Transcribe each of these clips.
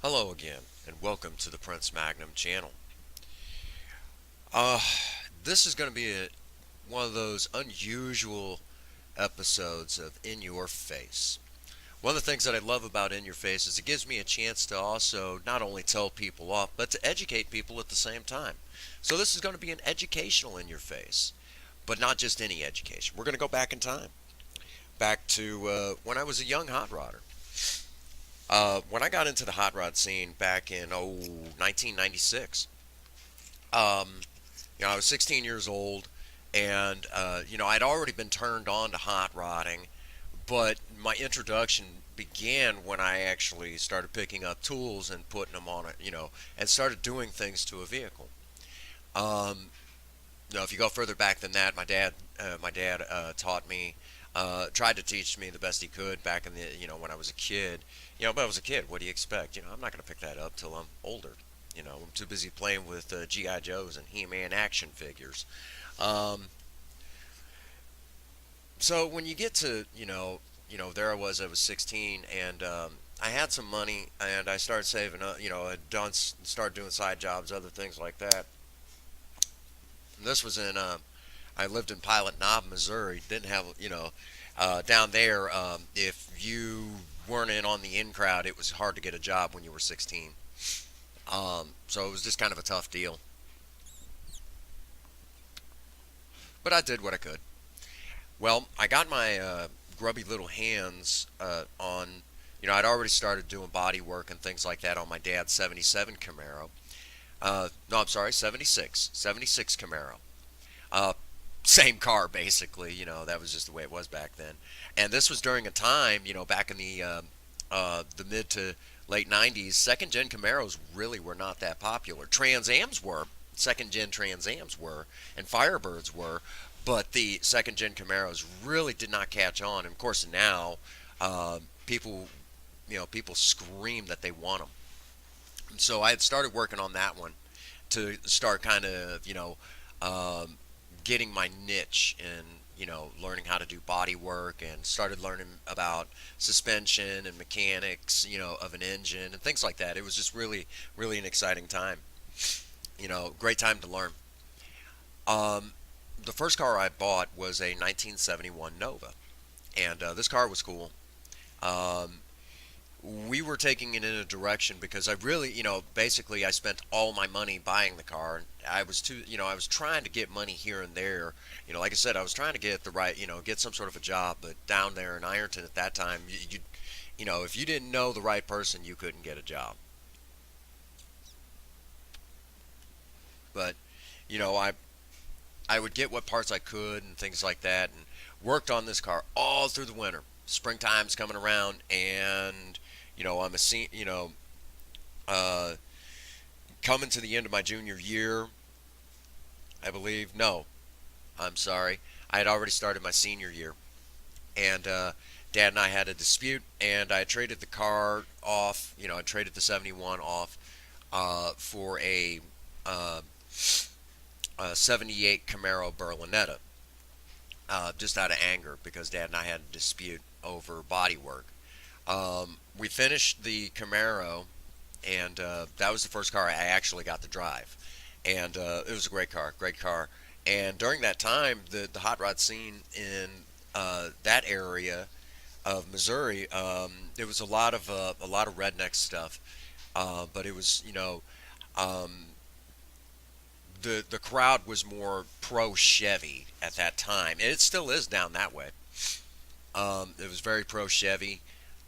Hello again, and welcome to the Prince Magnum channel. Uh, this is going to be one of those unusual episodes of In Your Face. One of the things that I love about In Your Face is it gives me a chance to also not only tell people off, but to educate people at the same time. So this is going to be an educational In Your Face, but not just any education. We're going to go back in time, back to when I was a young hot rodder. When I got into the hot rod scene back in 1996, um, I was 16 years old, and I'd already been turned on to hot rodding, but my introduction began when I actually started picking up tools and putting them on it, and started doing things to a vehicle. Um, if you go further back than that, my dad taught me, tried to teach me the best he could back in when I was a kid. But I was a kid. What do you expect? I'm not going to pick that up till I'm older. I'm too busy playing with GI Joes and He-Man action figures. Um, so when you get to there I was 16, and I had some money, and I started saving up. I'd started doing side jobs, other things like that. And this was in I lived in Pilot Knob, Missouri. Didn't have down there. If you weren't in on the in crowd, it was hard to get a job when you were 16. So it was just kind of a tough deal. But I did what I could. Well, I got my grubby little hands on. I'd already started doing body work and things like that on my dad's '77 Camaro. No, I'm sorry, '76 Camaro. Uh, Same car basically. That was just the way it was back then. And this was during a time, back in the mid to late '90s. Second gen Camaros really were not that popular. Trans Ams were. Second gen Trans Ams were, and Firebirds were, but the second gen Camaros really did not catch on. And of course now, people, people scream that they want them. And so I had started working on that one to start kind of, getting my niche in, learning how to do body work, and started learning about suspension and mechanics, of an engine and things like that. It was just really, really an exciting time. Great time to learn. Um, the first car I bought was a 1971 Nova, and this car was cool. Um, we were taking it in a direction because I really, basically I spent all my money buying the car. I was trying to get money here and there. Like I said, I was trying to get the right, get some sort of a job. But down there in Ironton at that time, if you didn't know the right person, you couldn't get a job. But, you know, I I would get what parts I could and things like that, and worked on this car all through the winter. Springtime's coming around, and I'm a uh, coming to the end of my junior year, I believe. No, I'm sorry. I had already started my senior year, and Dad and I had a dispute, and I traded the car off. I traded the '71 off for uh, a '78 Camaro Berlinetta, just out of anger because Dad and I had a dispute over body work. We finished the Camaro, and that was the first car I actually got to drive, and it was a great car, great car. And during that time, the hot rod scene in that area of Missouri, there was a lot of redneck stuff, but it was um, the crowd was more pro Chevy at that time, and it still is down that way. It was very pro Chevy,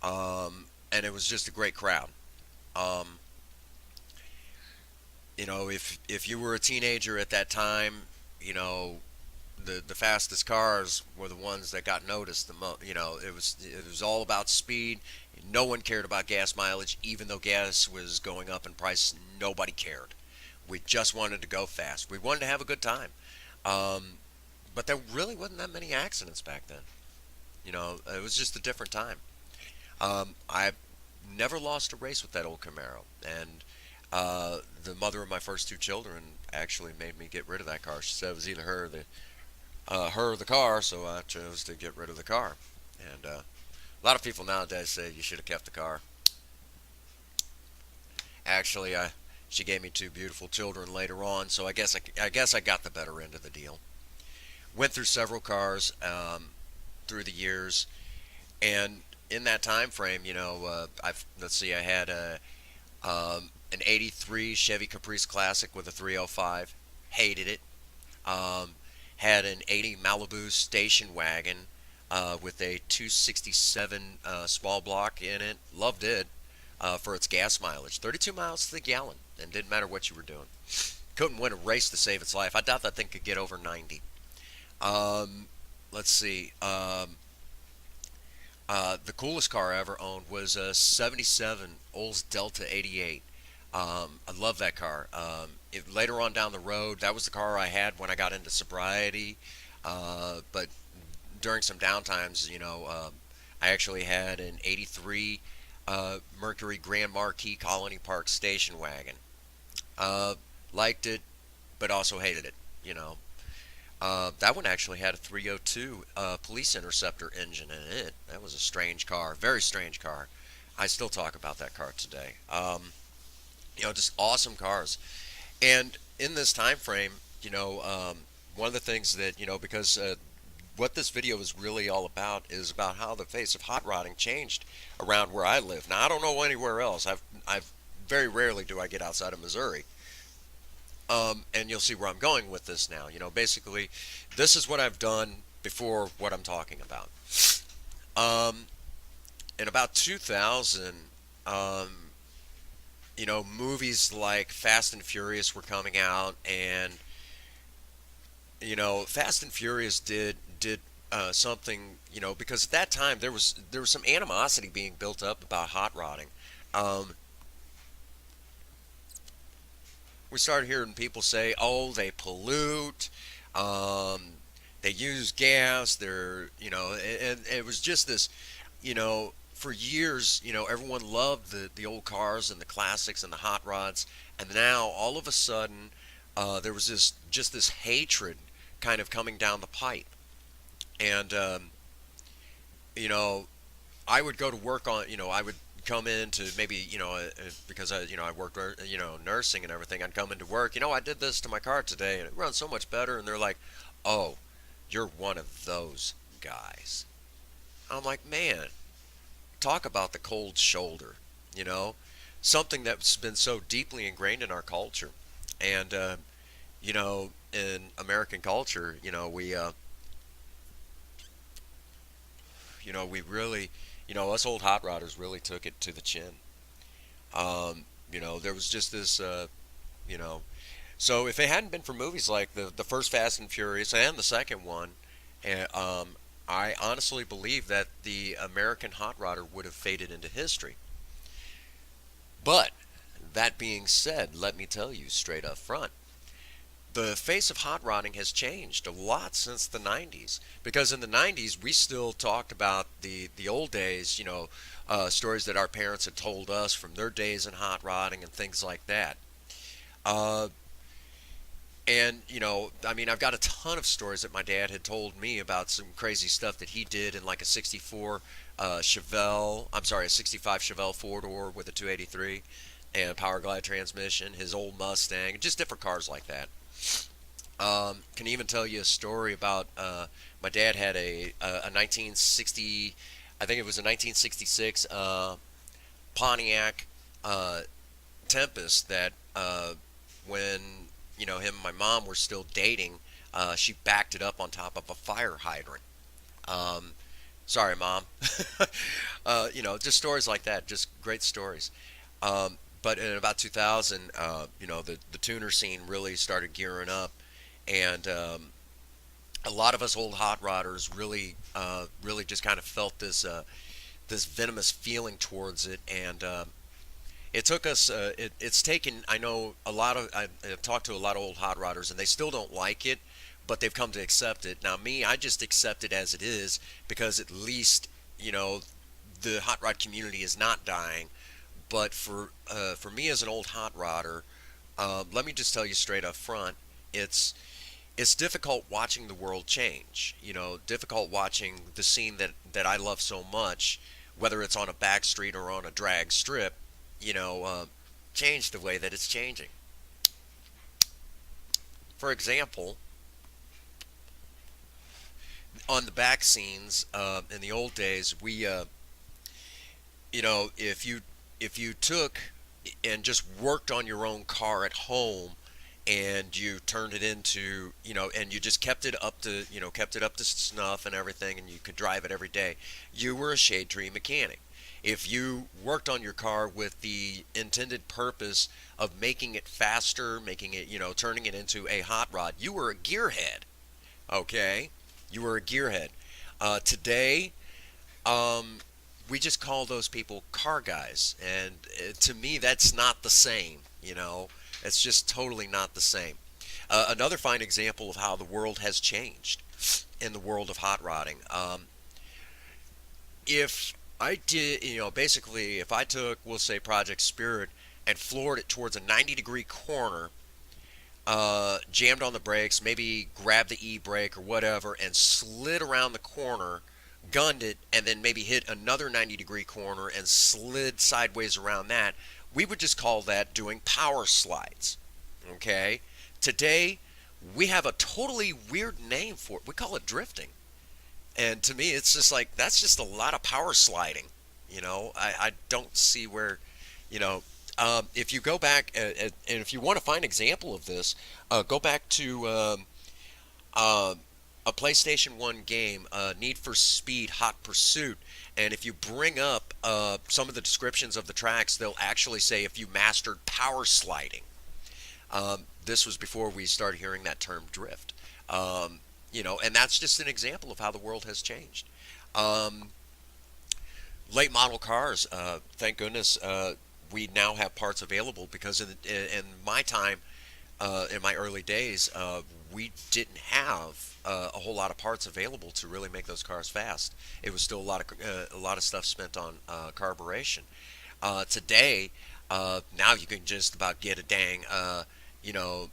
and it was just a great crowd. Um, if you were a teenager at that time, you know, the fastest cars were the ones that got noticed the most. It was all about speed. No one cared about gas mileage, even though gas was going up in price. Nobody cared. We just wanted to go fast. We wanted to have a good time. Um, but there really wasn't that many accidents back then. It was just a different time. I never lost a race with that old Camaro, and the mother of my first two children actually made me get rid of that car. She said it was either her or the car, so I chose to get rid of the car. And a lot of people nowadays say you should have kept the car. Actually, she gave me two beautiful children later on, so I guess I got the better end of the deal. Went through several cars through the years, and in that time frame, I've let's see, I had an '83 Chevy Caprice Classic with a 305. Hated it. Um, had an '80 Malibu station wagon with a 267 small block in it. Loved it for its gas mileage, 32 miles to the gallon, and didn't matter what you were doing. Couldn't win a race to save its life. I doubt that thing could get over 90. Um, let's see. The coolest car I ever owned was a '77 Olds Delta '88. I love that car. Later on down the road, that was the car I had when I got into sobriety. But during some downtimes, I actually had an '83 Mercury Grand Marquis Colony Park station wagon. Uh, Liked it, but also hated it. You know, that one actually had a 302 police interceptor engine in it. That was a strange car, very strange car. I still talk about that car today. Just awesome cars. And in this time frame, one of the things that because what this video is really all about is about how the face of hot rodding changed around where I live. Now I don't know anywhere else. I've very rarely do I get outside of Missouri. And you'll see where I'm going with this now. Basically, this is what I've done before what I'm talking about. Um, in about 2000, um, movies like Fast and Furious were coming out, and Fast and Furious did something, because at that time there was some animosity being built up about hot rodding. Um, we started hearing people say, "Oh, they pollute, um, they use gas, and it was just this, for years, everyone loved the old cars and the classics and the hot rods, and now all of a sudden, there was this hatred kind of coming down the pipe, and you know, I would go to work on, I would come in to maybe, because I worked, nursing and everything. I'd come into work, I did this to my car today and it runs so much better. And they're like, oh, you're one of those guys. I'm like, man, talk about the cold shoulder, you know, something that's been so deeply ingrained in our culture. And, in American culture, we really, us old hot rodders really took it to the chin. There was just this, you know, so if it hadn't been for movies like the first Fast and Furious and the second one, I honestly believe that the American hot rodder would have faded into history. But that being said, let me tell you straight up front, the face of hot rodding has changed a lot since the 90s, because in the 90s we still talked about the old days, stories that our parents had told us from their days in hot rodding and things like that. uh, and I mean, I've got a ton of stories that my dad had told me about some crazy stuff that he did in like a '64 Chevelle, I'm sorry, a '65 Chevelle four door with a 283 and power glide transmission, his old Mustang, just different cars like that. Can even tell you a story about my dad had a 1960, I think it was a 1966 Pontiac uh, Tempest that when him and my mom were still dating, she backed it up on top of a fire hydrant. Um, Sorry, mom. Just stories like that, just great stories. But in about 2000, the tuner scene really started gearing up, and a lot of us old hot rodders really just kind of felt this venomous feeling towards it, and it took us. It's taken. I know a lot of. I've talked to a lot of old hot rodders, and they still don't like it, but they've come to accept it. Now, me, I just accept it as it is because at least the hot rod community is not dying. But for me as an old hot rodder, let me just tell you straight up front, it's it's difficult watching the world change. Difficult watching the scene that I love so much, whether it's on a back street or on a drag strip. You know, change the way that it's changing. For example, on the back scenes in the old days, if you took and just worked on your own car at home and you turned it into, and you just kept it up to snuff and everything, and you could drive it every day, you were a shade tree mechanic. If you worked on your car with the intended purpose of making it faster, making it, turning it into a hot rod, you were a gearhead. Okay, you were a gearhead. Today, um, we just call those people car guys, and to me, that's not the same. It's just totally not the same. Another fine example of how the world has changed in the world of hot rodding. If I did, basically, if I took, we'll say, Project Spirit and floored it towards a 90-degree corner, jammed on the brakes, maybe grabbed the e-brake or whatever, and slid around the corner, gunned it, and then maybe hit another 90-degree corner and slid sideways around that, we would just call that doing power slides. Okay? Today, we have a totally weird name for it. We call it drifting. And to me, it's just like, that's just a lot of power sliding. I don't see where, you know, if you go back, and if you want to find an example of this, go back to uh, a PlayStation 1 game, Need for Speed Hot Pursuit. And if you bring up some of the descriptions of the tracks, they'll actually say if you mastered power sliding. This was before we started hearing that term drift. And that's just an example of how the world has changed. Um, Late model cars, thank goodness, we now have parts available, because in my time, in my early days, we didn't have a whole lot of parts available to really make those cars fast. It was still a lot of stuff spent on carburation. Today, now you can just about get a dang you know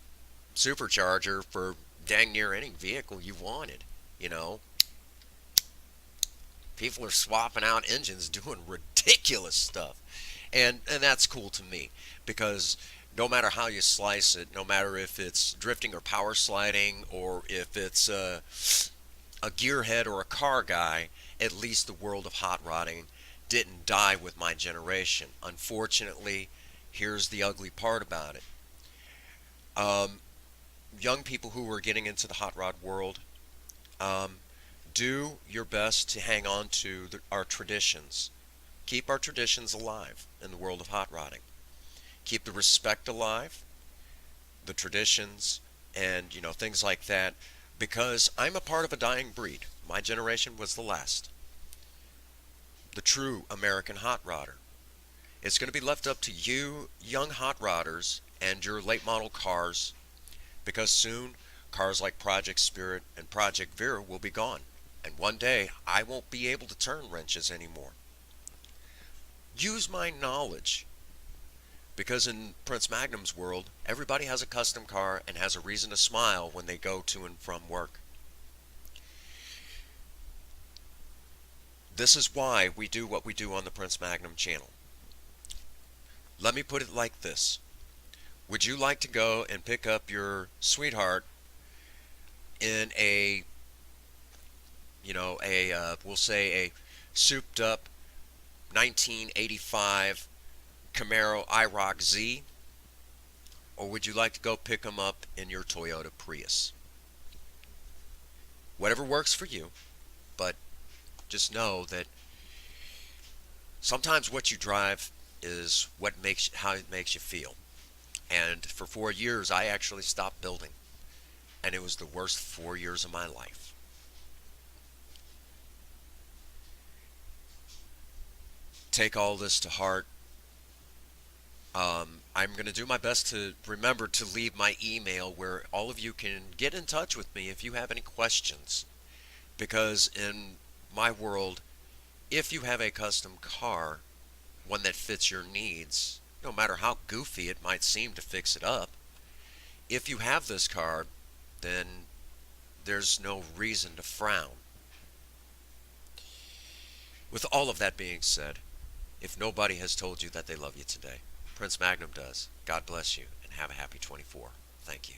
supercharger for dang near any vehicle you wanted. You know, people are swapping out engines, doing ridiculous stuff, and that's cool to me, because no matter how you slice it, no matter if it's drifting or power sliding, or if it's a gearhead or a car guy, at least the world of hot rodding didn't die with my generation. Unfortunately, here's the ugly part about it. Um, Young people who are getting into the hot rod world, um, do your best to hang on to our traditions. Keep our traditions alive in the world of hot rodding. Keep the respect alive, the traditions, and things like that. Because I'm a part of a dying breed. My generation was the last. The true American hot rodder. It's going to be left up to you, young hot rodders, and your late model cars, because soon cars like Project Spirit and Project Vera will be gone. And one day I won't be able to turn wrenches anymore. Use my knowledge, because in Prince Magnum's world, everybody has a custom car and has a reason to smile when they go to and from work. This is why we do what we do on the Prince Magnum channel. Let me put it like this. Would you like to go and pick up your sweetheart in we'll say a souped up 1985 Camaro IROC Z, or would you like to go pick them up in your Toyota Prius? Whatever works for you, but just know that sometimes what you drive is how it makes you feel. And for 4 years, I actually stopped building, and it was the worst 4 years of my life. Take all this to heart. I'm going to do my best to remember to leave my email where all of you can get in touch with me if you have any questions. Because in my world, if you have a custom car, one that fits your needs, no matter how goofy it might seem to fix it up, if you have this car, then there's no reason to frown. With all of that being said, if nobody has told you that they love you today, Prince Magnum does. God bless you and have a happy 24. Thank you.